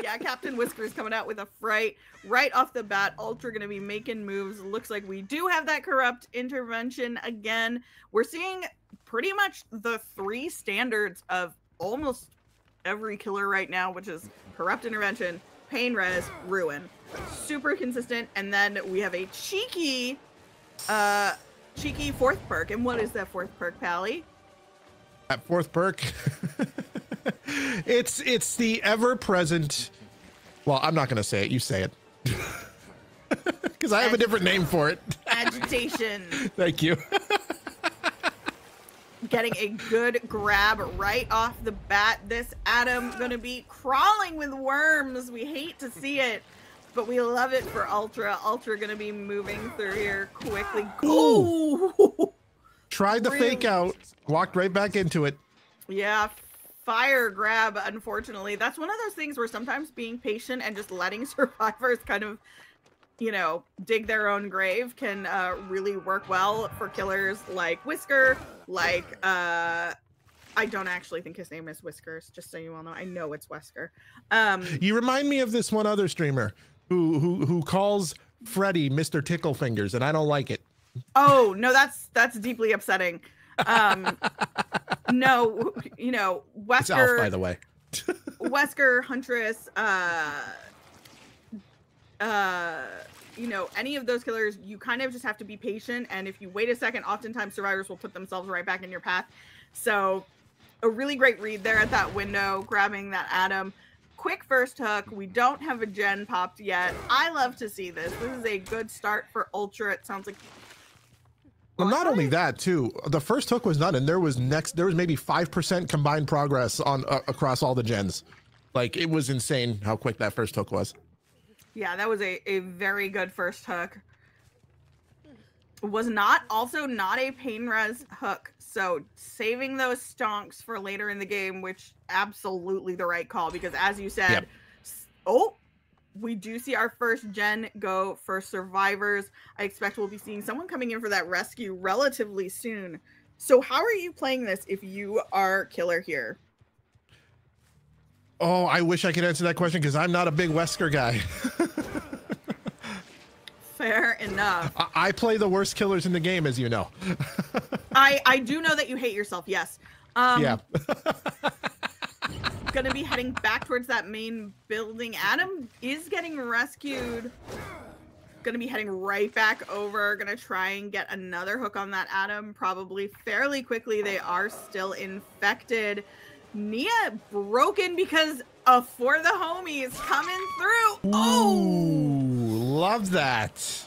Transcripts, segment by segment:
Yeah, Captain Whisker's coming out with a fright right off the bat. Ultra going to be making moves. Looks like we do have that corrupt intervention again. We're seeing pretty much the 3 standards of almost every killer right now, which is corrupt intervention, pain res, ruin. Super consistent. And then we have a cheeky 4th perk. And what is that 4th perk, Pally? That 4th perk. It's the ever-present. Well, I'm not gonna say it. You say it, because I have a different name for it. Agitation. Thank you. Getting a good grab right off the bat. This Adam gonna be crawling with worms. We hate to see it, but we love it for Ultra. Ultra gonna be moving through here quickly. Ooh. Tried the fake out, walked right back into it. Yeah, fire grab, unfortunately. That's one of those things where sometimes being patient and just letting survivors kind of, you know, dig their own grave can really work well for killers like Whisker, like, I don't actually think his name is Whiskers, just so you all know. I know it's Whisker. You remind me of this one other streamer who calls Freddy Mr. Tickle Fingers, and I don't like it. Oh, no, that's deeply upsetting. No, you know, Wesker. It's Alf, by the way. Wesker, Huntress, you know, any of those killers, you kind of just have to be patient. And if you wait a second, oftentimes survivors will put themselves right back in your path. So a really great read there at that window, grabbing that Adam. Quick first hook. We don't have a gen popped yet. I love to see this. This is a good start for Ultra. It sounds like. Well, not only that too, the first hook was done, and there was maybe 5% combined progress on across all the gens. Like, it was insane how quick that first hook was. Yeah, that was a very good first hook. Was also not a pain res hook, so saving those stonks for later in the game, which absolutely the right call, because as you said, yep. Oh, we do see our first gen go for survivors. I expect we'll be seeing someone coming in for that rescue relatively soon. So how are you playing this if you are killer here? Oh, I wish I could answer that question, because I'm not a big Wesker guy. Fair enough. I play the worst killers in the game, as you know. I do know that you hate yourself, yes. Yeah. Gonna be heading back towards that main building. Adam is getting rescued. Gonna be heading right back over. Gonna try and get another hook on that Adam probably fairly quickly. They are still infected. Nia broken because of For the Homies coming through. Ooh, oh, love that.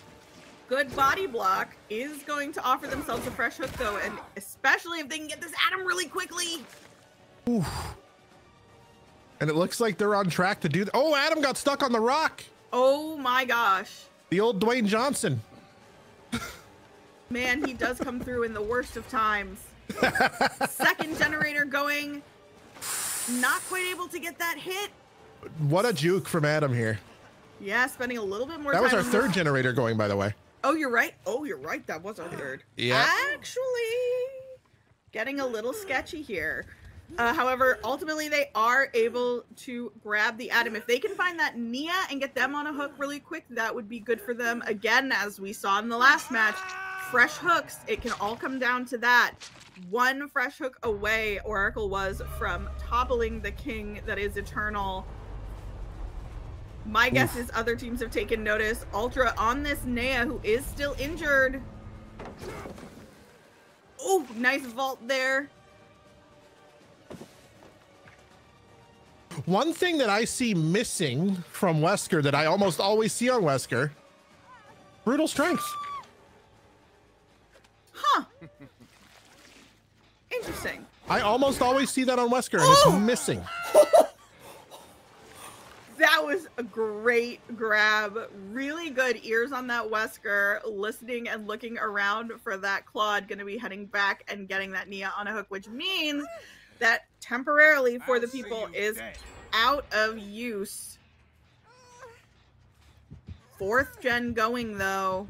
Good body block is going to offer themselves a fresh hook though, and especially if they can get this Adam really quickly. Ooh. And it looks like they're on track to do that. Oh, Adam got stuck on the rock. Oh my gosh. The old Dwayne Johnson. Man, he does come through in the worst of times. Second generator going. Not quite able to get that hit. What a juke from Adam here. Yeah, spending a little bit more time. That was our third generator going, by the way. Oh, you're right. Oh, you're right. That was our third. Yeah. Actually, getting a little sketchy here. However, ultimately, they are able to grab the Adam. If they can find that Nia and get them on a hook really quick, that would be good for them. Again, as we saw in the last match, fresh hooks. It can all come down to that. One fresh hook away, Oracle was from toppling the king that is eternal. My guess is other teams have taken notice. Ultra on this Nea, who is still injured. Oh, nice vault there. One thing that I see missing from Wesker that I almost always see on Wesker, brutal strength. Huh. Interesting. I almost always see that on Wesker, and it's missing. That was a great grab. Really good ears on that Wesker, listening and looking around for that Claude. Going to be heading back and getting that Nia on a hook, which means that temporarily for the people is out of use. Fourth gen going though.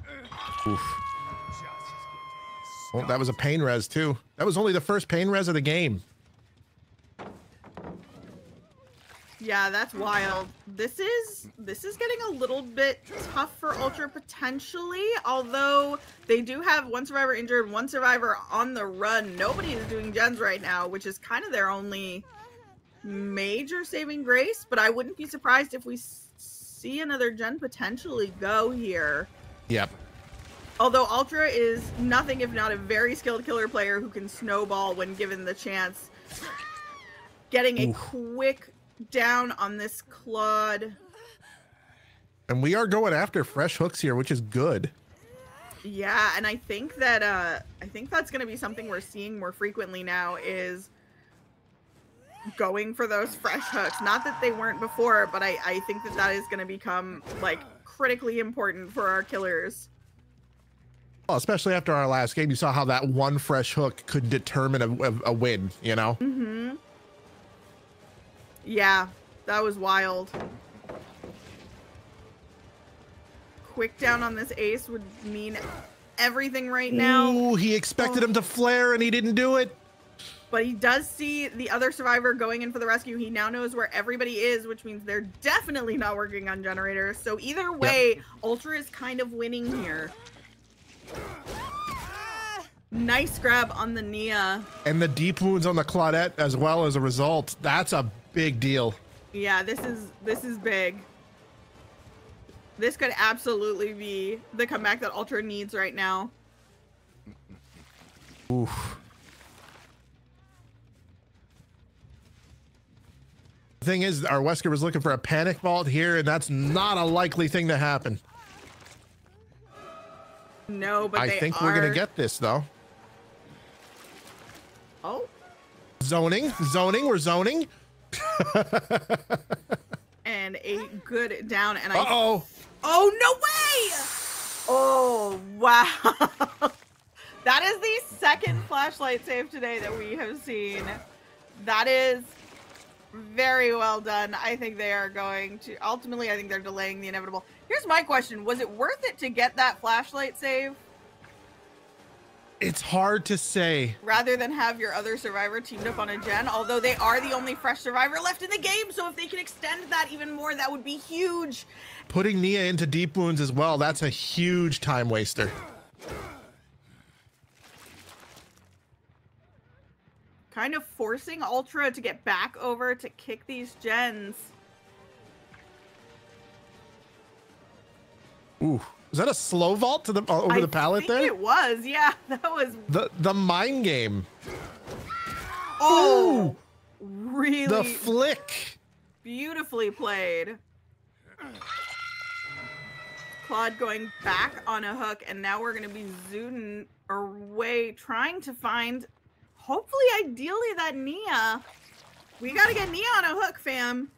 Oof. Well, that was a pain res too. That was only the first pain res of the game. Yeah, that's wild. This is getting a little bit tough for Ultra potentially, although they do have one survivor injured, one survivor on the run. Nobody is doing gens right now, which is kind of their only major saving grace, but I wouldn't be surprised if we see another gen potentially go here. Yep. Although Ultra is nothing if not a very skilled killer player who can snowball when given the chance. Getting a quick down on this Claude. And we are going after fresh hooks here, which is good. Yeah, and I think that that's going to be something we're seeing more frequently now, is going for those fresh hooks. Not that they weren't before, but I think that is going to become like critically important for our killers. Well, especially after our last game, you saw how that one fresh hook could determine a win, you know? Mm-hmm. Yeah, that was wild. Quick down on this ace would mean everything right now. Ooh, he expected him to flare and he didn't do it. But he does see the other survivor going in for the rescue. He now knows where everybody is, which means they're definitely not working on generators. So either way, Ultra is kind of winning here. Nice grab on the Nia. And the deep wounds on the Claudette as well as a result. That's a big deal. Yeah, this is big. This could absolutely be the comeback that Ultra needs right now. Oof. The thing is, our Wesker was looking for a panic vault here, and that's not a likely thing to happen. No, but I think we're gonna get this though. Oh. Zoning, we're zoning. And a good down, and oh no way! Oh wow. That is the second flashlight save today that we have seen. That is very well done. I think they are going to ultimately, I think they're delaying the inevitable. Here's my question. Was it worth it to get that flashlight save? It's hard to say. Rather than have your other survivor teamed up on a gen, although they are the only fresh survivor left in the game, so if they can extend that even more, that would be huge. Putting Nia into deep wounds as well, that's a huge time waster. Kind of forcing Ultra to get back over to kick these gens. Ooh, was that a slow vault to the over the pallet there? It was, yeah. That was the mind game. Oh, ooh, really? The flick. Beautifully played. Claude going back on a hook, and now we're going to be zooting away, trying to find, hopefully, ideally, that Nia. We got to get Nia on a hook, fam.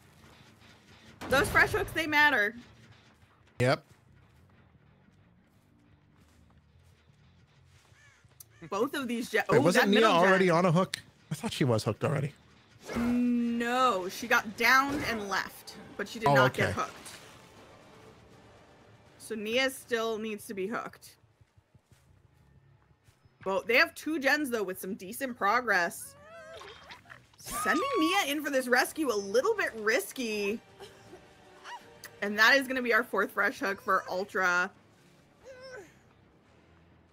Those fresh hooks, they matter. Yep. Both of these Wait, wasn't Nia already on a hook? I thought she was hooked already. No, she got downed and left, but she did not get hooked. So Nia still needs to be hooked. Well, they have 2 gens though with some decent progress. Sending Nia in for this rescue a little bit risky. And that is going to be our 4th fresh hook for Ultra.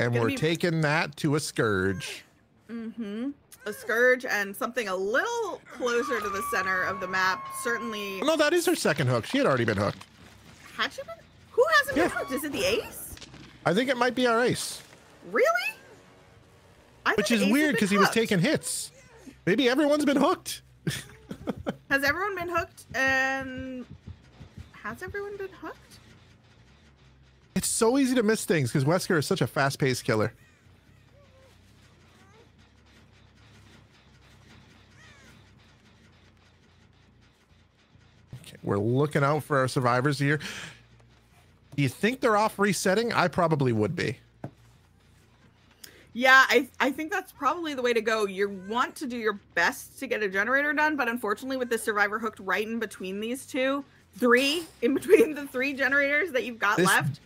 And we're taking that to a Scourge. Mm-hmm. A Scourge and something a little closer to the center of the map. Certainly. No, that is her 2nd hook. She had already been hooked. Had she been? Who hasn't been hooked? Is it the ace? I think it might be our ace. Really? Which is weird because he was taking hits. Maybe everyone's been hooked. Has everyone been hooked? And has everyone been hooked? It's so easy to miss things because Wesker is such a fast-paced killer. Okay, we're looking out for our survivors here. Do you think they're off resetting? I probably would be. Yeah, I think that's probably the way to go. You want to do your best to get a generator done, but unfortunately with the survivor hooked right in between these 3, in between the 3 generators that you've got left.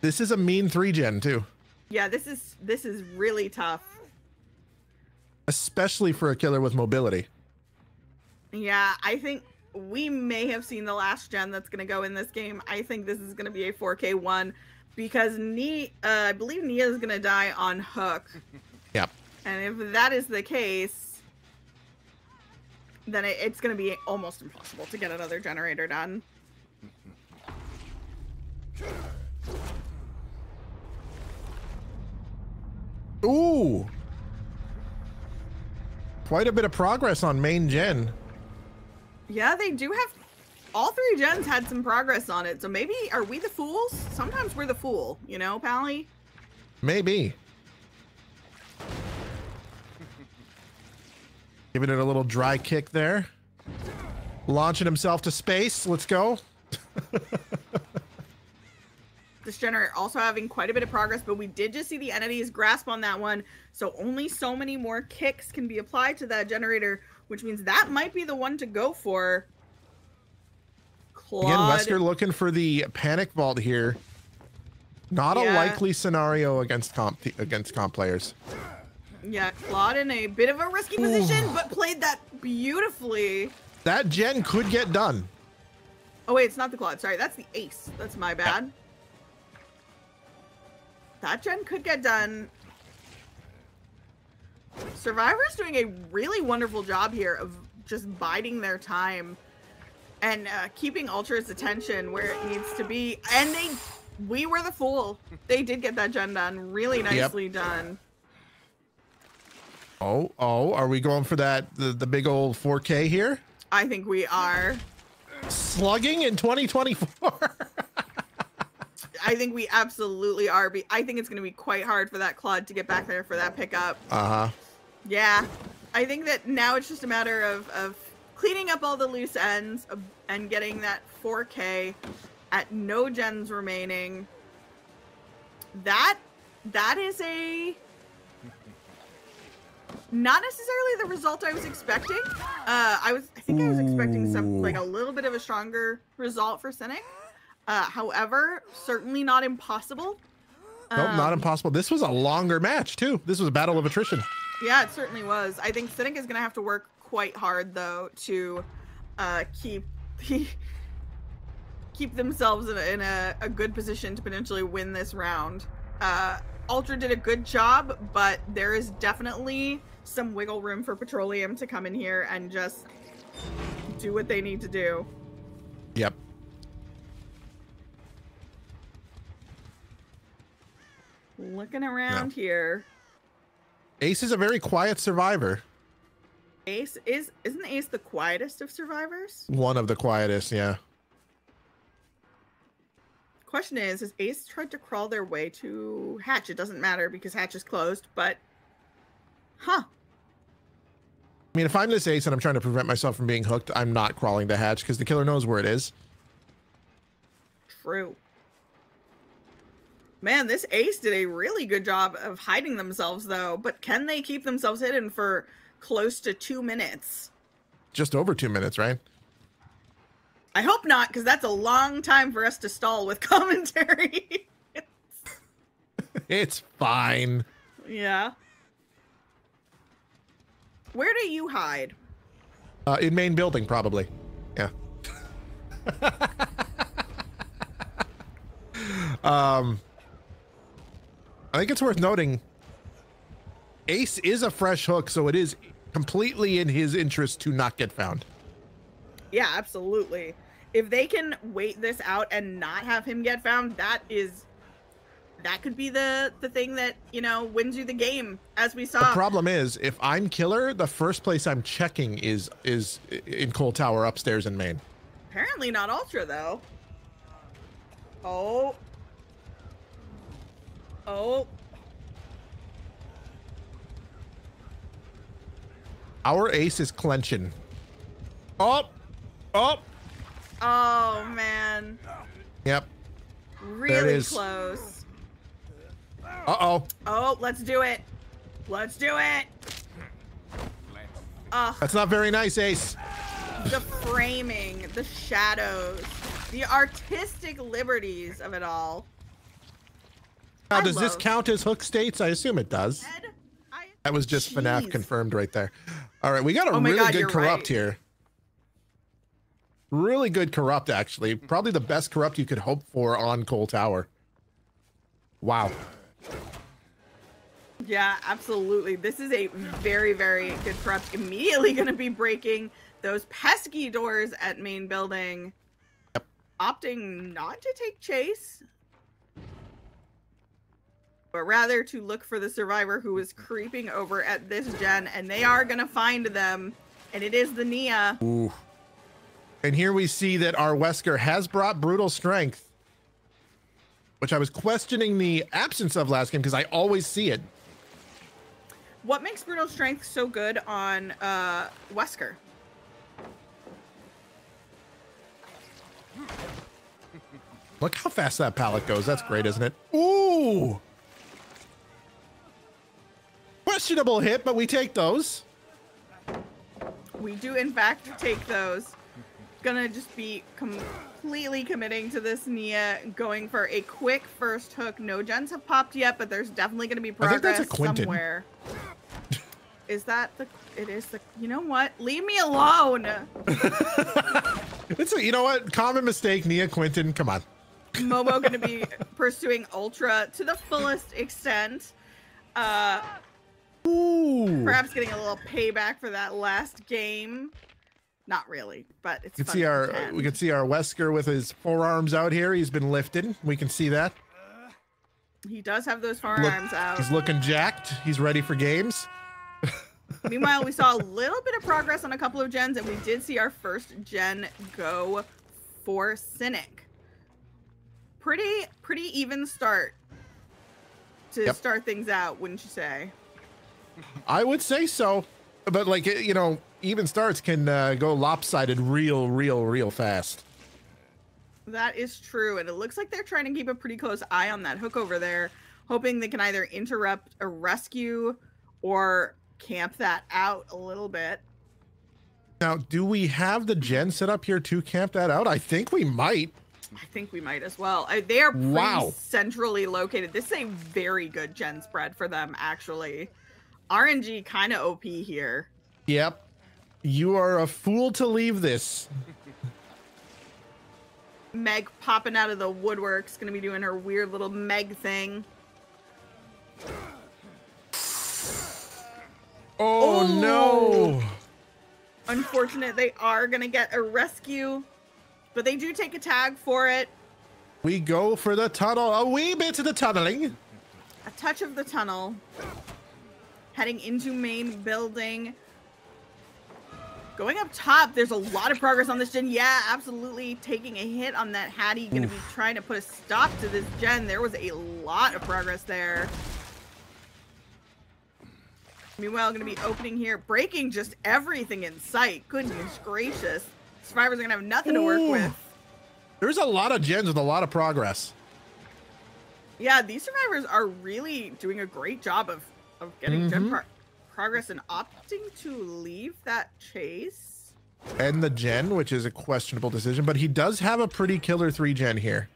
This is a mean 3-gen too. Yeah, this is really tough. Especially for a killer with mobility. Yeah, I think we may have seen the last gen that's going to go in this game. I think this is going to be a 4K one because I believe Nia is going to die on hook. Yep. And if that is the case, then it's going to be almost impossible to get another generator done. Ooh. Quite a bit of progress on main gen. Yeah, they do have... All 3 gens had some progress on it, so maybe... Are we the fools? Sometimes we're the fool, you know, Pally? Maybe. Giving it a little dry kick there. Launching himself to space. Let's go. This generator also having quite a bit of progress, but we did just see the entity's grasp on that one, so only so many more kicks can be applied to that generator, which means that might be the one to go for. Claude. Again, Wesker looking for the panic vault here. Not a likely scenario against comp players. Yeah, Claude in a bit of a risky position, but played that beautifully. That gen could get done. Oh wait, it's not the Claude. Sorry, that's the Ace. That's my bad. Yeah. That gen could get done. Survivor's doing a really wonderful job here of just biding their time and keeping Ultra's attention where it needs to be. And we were the fool. They did get that gen done. Really nicely done. Oh, are we going for that, the big old 4K here? I think we are. Slugging in 2024? I think we absolutely are. I think it's going to be quite hard for that Claude to get back there for that pickup. Uh-huh. Yeah. I think that now it's just a matter of cleaning up all the loose ends and getting that 4K at no gens remaining. That is not necessarily the result I was expecting. I think I was expecting a little bit of a stronger result for Cynic. However, certainly not impossible. Nope, not impossible. This was a longer match too. This was a battle of attrition. Yeah, it certainly was. I think Cynic is going to have to work quite hard though to keep themselves in a good position to potentially win this round. Ultra did a good job, but there is definitely some wiggle room for Petroleum to come in here and just do what they need to do. Yep. Looking around here. Ace is a very quiet survivor. Isn't Ace the quietest of survivors? One of the quietest, yeah. Question is, has Ace tried to crawl their way to Hatch? It doesn't matter because Hatch is closed, but... Huh. I mean, if I'm this Ace and I'm trying to prevent myself from being hooked, I'm not crawling to Hatch because the killer knows where it is. True. Man, this Ace did a really good job of hiding themselves, though. But can they keep themselves hidden for close to 2 minutes? Just over 2 minutes, right? I hope not, because that's a long time for us to stall with commentary. It's fine. Yeah. Where do you hide? In main building, probably. Yeah. I think it's worth noting Ace is a fresh hook, so it is completely in his interest to not get found. Yeah, absolutely. If they can wait this out and not have him get found, that could be the thing that, you know, wins you the game, as we saw. The problem is, if I'm killer, the first place I'm checking is in Coal Tower upstairs in main. Apparently not Ultra, though. Oh. Our Ace is clenching. Oh, man. Yep. Really close. Oh, let's do it. Let's do it. That's not very nice, Ace. The framing, the shadows, the artistic liberties of it all. Now, does this count as hook states? I assume it does. That was just FNAF confirmed right there. All right, we got a really good corrupt here. Really good corrupt, actually. Probably the best corrupt you could hope for on Cole Tower. Wow. Yeah, absolutely. This is a very, very good corrupt. Immediately going to be breaking those pesky doors at main building. Yep. Opting not to take chase, but rather to look for the survivor who is creeping over at this gen, and they are going to find them, and it is the Nia. Ooh. And here we see that our Wesker has brought brutal strength, which I was questioning the absence of last game because I always see it. What makes brutal strength so good on Wesker? Look how fast that pallet goes. That's great, isn't it? Ooh! Questionable hit, but we take those. We do, in fact, take those. Gonna just be completely committing to this Nia, going for a quick first hook. No gens have popped yet, but there's definitely gonna be progress I think that's a Quinton. somewhere. Is that the? It is the. You know what? Leave me alone. It's a, you know what? Common mistake, Nia Quinton. Come on. Momo gonna be pursuing Ultra to the fullest extent. Ooh. Perhaps getting a little payback for that last game. Not really, but it's. We can see our Wesker with his forearms out here. He's been lifted. We can see that. He does have those forearms out. He's looking jacked. He's ready for games. Meanwhile, we saw a little bit of progress on a couple of gens, and we did see our first gen go for Cynic. Pretty even start to start things out, wouldn't you say? I would say so, but like, you know, even starts can go lopsided real fast. That is true, and it looks like they're trying to keep a pretty close eye on that hook over there, hoping they can either interrupt a rescue or camp that out a little bit. Now, do we have the gen set up here to camp that out? I think we might. I think we might as well. They are pretty centrally located. This is a very good gen spread for them, actually. RNG kind of OP here. Yep. You are a fool to leave this. Meg popping out of the woodwork's gonna be doing her weird little Meg thing. Oh no! Unfortunate, they are gonna get a rescue, but they do take a tag for it. We go for the tunnel, a wee bit of the tunneling. A touch of the tunnel. Heading into main building. Going up top, there's a lot of progress on this gen. Yeah, absolutely taking a hit on that Hattie. Gonna be trying to put a stop to this gen. There was a lot of progress there. Meanwhile, going to be opening here, breaking just everything in sight. Goodness gracious. Survivors are going to have nothing to work with. There's a lot of gens with a lot of progress. Yeah, these survivors are really doing a great job of getting gen progress and opting to leave that chase. And the gen, which is a questionable decision, but he does have a pretty killer 3 gen here.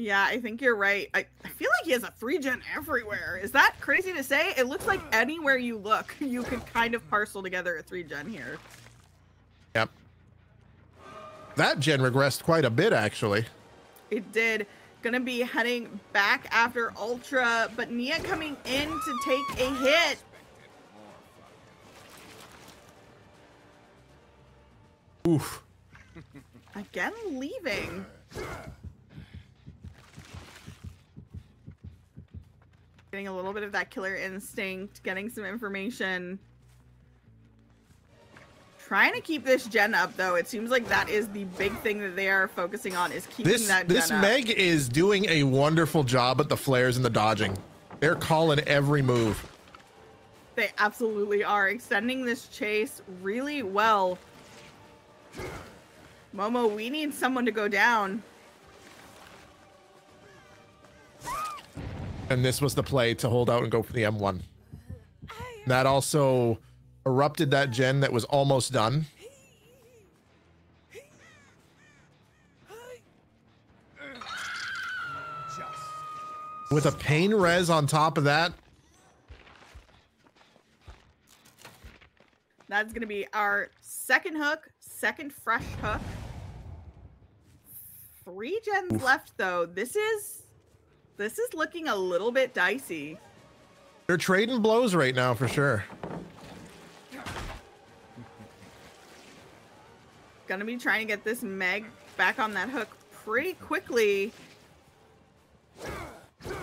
Yeah, I think you're right. I feel like he has a 3 gen everywhere. Is that crazy to say? It looks like anywhere you look, you could kind of parcel together a 3 gen here. Yep. That gen regressed quite a bit, actually. It did. Gonna be heading back after Ultra, but Nia coming in to take a hit. Oof. Again, leaving. Getting a little bit of that killer instinct, getting some information. Trying to keep this gen up, though. It seems like that is the big thing that they are focusing on, is keeping that gen up. This Meg is doing a wonderful job at the flares and the dodging. They're calling every move. They absolutely are extending this chase really well. Momo, we need someone to go down. And this was the play to hold out and go for the M1. That also erupted that gen that was almost done. With a pain res on top of that. That's going to be our second hook, second fresh hook. 3 gens left, though. This is looking a little bit dicey. They're trading blows right now for sure. Gonna be trying to get this Meg back on that hook pretty quickly.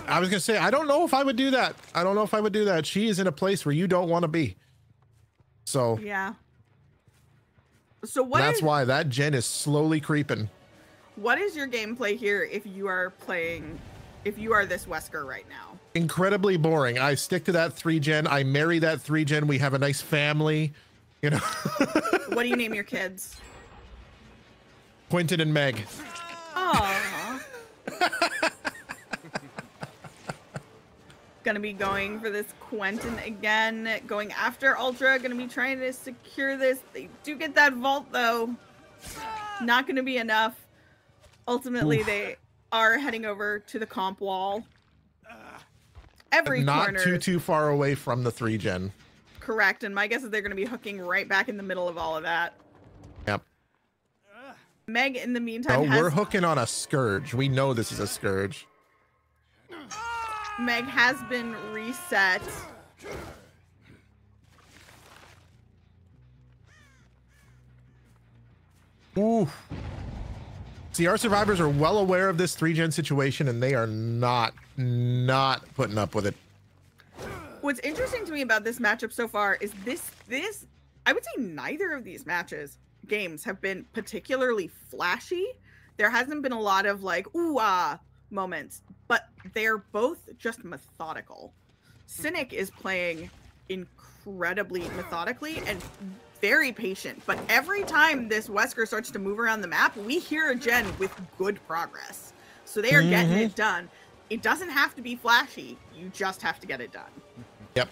I was gonna say, I don't know if I would do that. I don't know if I would do that. She is in a place where you don't want to be. So yeah. So what? That's why that gen is slowly creeping. What is your gameplay here if you are playing, if you are this Wesker right now? Incredibly boring. I stick to that 3 gen. I marry that 3 gen. We have a nice family, you know. What do you name your kids? Quentin and Meg. Aww. Gonna be going for this Quentin again, going after Ultra, gonna be trying to secure this. They do get that vault though. Not gonna be enough. Ultimately, they are heading over to the comp wall. Every not corner. too far away from the 3 gen. Correct, and my guess is they're gonna be hooking right back in the middle of all of that. Yep. Meg, in the meantime, we're hooking on a Scourge. We know this is a Scourge. Meg has been reset. Ooh. See, our survivors are well aware of this 3 gen situation, and they are not putting up with it. What's interesting to me about this matchup so far is this I would say neither of these games have been particularly flashy. There hasn't been a lot of like ooh ah moments, but they're both just methodical. Cynic is playing incredibly methodically and very patient, but every time this Wesker starts to move around the map, we hear a gen with good progress. So they are getting it done. It doesn't have to be flashy. You just have to get it done. Yep.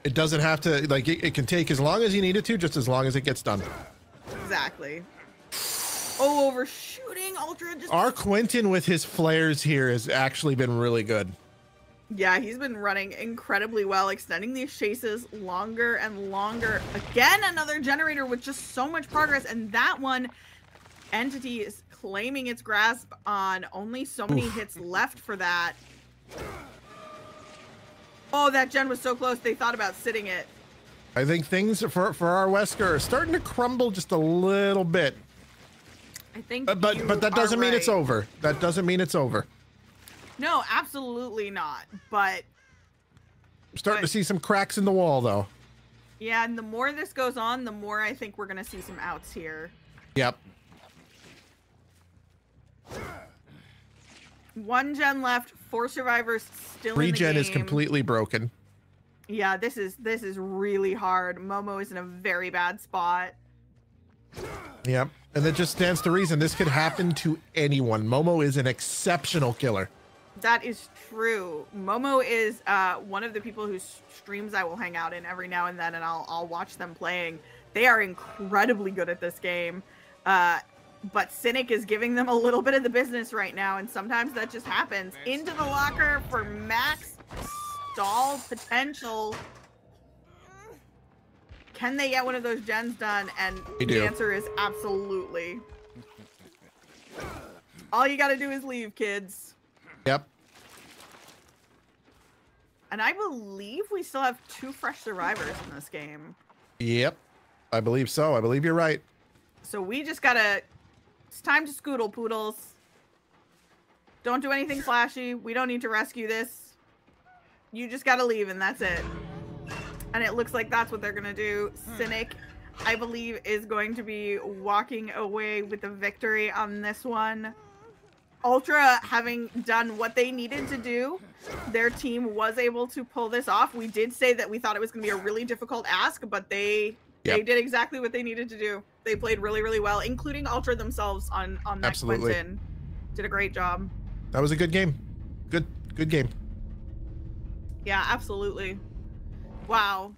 It doesn't have to, like, it can take as long as you need it to, just as long as it gets done. Exactly. Oh, overshooting Ultra. Our Quentin with his flares here has actually been really good. Yeah, he's been running incredibly well, extending these chases longer and longer. Again, another generator with just so much progress, and that one, Entity is claiming its grasp on only so many hits left for that. Oh, that gen was so close, they thought about sitting it. I think things for our Wesker are starting to crumble just a little bit. I think but that doesn't mean it's over. That doesn't mean it's over. No, absolutely not. But I'm starting to see some cracks in the wall, though. Yeah, and the more this goes on, the more I think we're going to see some outs here. Yep. 1 gen left, 4 survivors still in the game. 3 gen is completely broken. Yeah, this is really hard. Momo is in a very bad spot. Yep. And it just stands to reason this could happen to anyone. Momo is an exceptional killer. That is true. Momo is one of the people whose streams I will hang out in every now and then, and I'll watch them playing. They are incredibly good at this game. But Cynic is giving them a little bit of the business right now, and sometimes that just happens. Into the locker for max stall potential. Can they get one of those gens done? And the answer is absolutely. All you gotta do is leave, kids. Yep. And I believe we still have 2 fresh survivors in this game. Yep. I believe so. I believe you're right. So we just gotta... It's time to scoodle, poodles. Don't do anything flashy. We don't need to rescue this. You just gotta leave, and that's it. And it looks like that's what they're gonna do. Cynic, I believe, is going to be walking away with the victory on this one. Ultra, having done what they needed to do, their team was able to pull this off. We did say that we thought it was going to be a really difficult ask, but they did exactly what they needed to do. They played really, really well, including Ultra themselves on that Quentin. Did a great job. That was a good game. Good game. Yeah, absolutely. Wow.